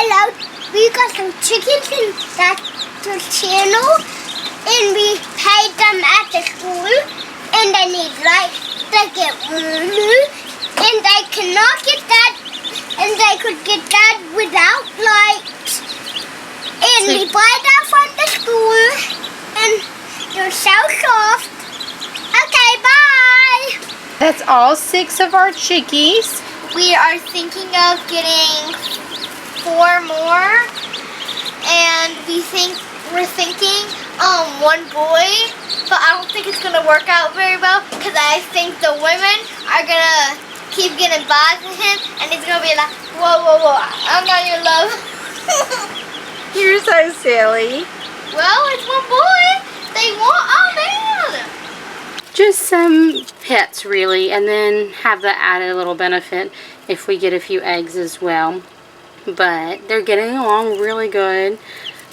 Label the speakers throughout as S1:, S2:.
S1: Hello, we got some chickens in that channel, and we paid them at the school, and they need lights to get warmer, and they cannot get that, and they could get that without lights. And we buy that from the school, and they're so soft. Okay, bye.
S2: That's all 6 of our chickies.
S1: We are thinking of getting 4 more, and we're thinking one boy, but I don't think it's gonna work out very well because I think the women are gonna keep getting by to him, and he's gonna be like, whoa, whoa, whoa, I'm not your love.
S2: You're so silly.
S1: Well, it's one boy. They want a man.
S2: Just some pets really, and then have the added little benefit if we get a few eggs as well. But they're getting along really good,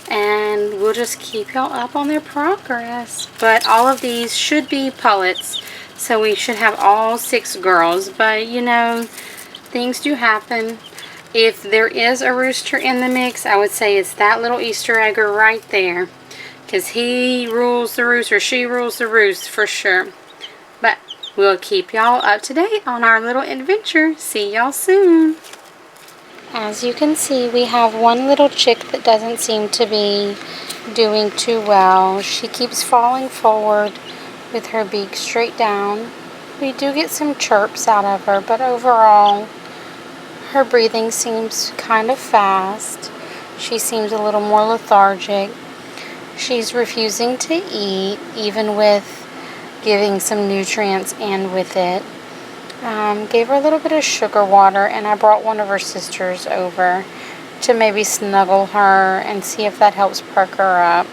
S2: and we'll just keep y'all up on their progress. But all of these should be pullets, so we should have all 6 girls. But you know, things do happen. If there is a rooster in the mix, I would say it's that little Easter egger right there, because he rules the roost, or she rules the roost for sure. But we'll keep y'all up to date on our little adventure. See y'all soon. As you can see, we have one little chick that doesn't seem to be doing too well. She keeps falling forward with her beak straight down. We do get some chirps out of her, but overall, her breathing seems kind of fast. She seems a little more lethargic. She's refusing to eat, even with giving some nutrients and with it. Gave her a little bit of sugar water, and I brought one of her sisters over to maybe snuggle her and see if that helps perk her up.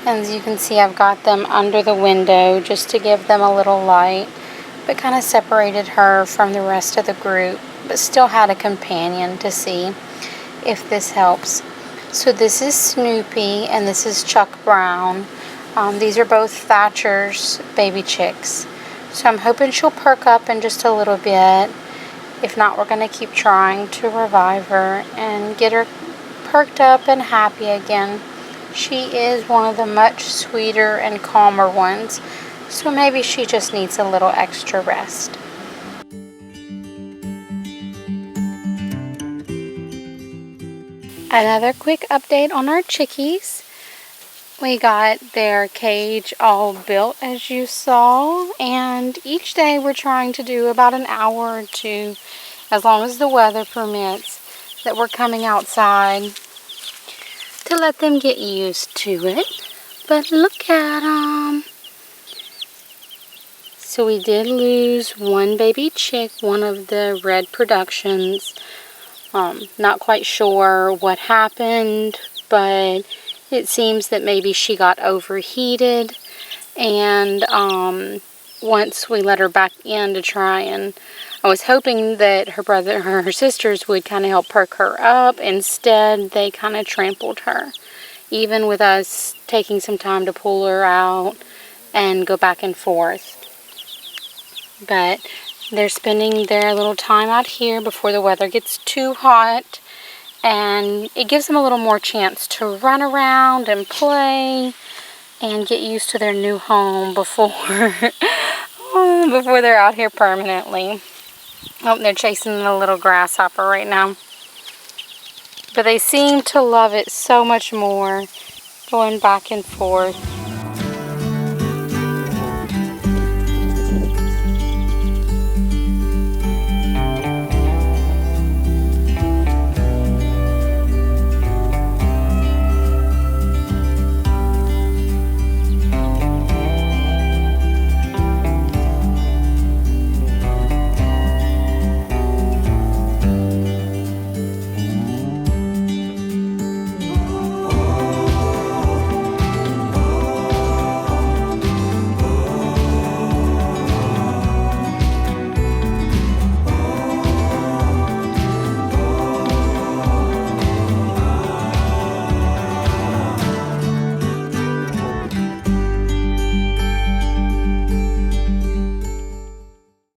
S2: And as you can see, I've got them under the window just to give them a little light, but kind of separated her from the rest of the group, but still had a companion to see if this helps. So this is Snoopy, and this is Chuck Brown. These are both Thatcher's baby chicks. So I'm hoping she'll perk up in just a little bit. If not, we're going to keep trying to revive her and get her perked up and happy again. She is one of the much sweeter and calmer ones, so maybe she just needs a little extra rest. Another quick update on our chickies. We got their cage all built, as you saw, and each day we're trying to do about an hour or 2, as long as the weather permits, that we're coming outside to let them get used to it. But look at them. So we did lose one baby chick, one of the red productions. Not quite sure what happened, but it seems that maybe she got overheated, and once we let her back in to try, and I was hoping that her sisters would kind of help perk her up. Instead, they kind of trampled her, even with us taking some time to pull her out and go back and forth. But they're spending their little time out here before the weather gets too hot, and it gives them a little more chance to run around and play and get used to their new home before they're out here permanently. Oh, they're chasing a little grasshopper right now. But they seem to love it so much more, going back and forth.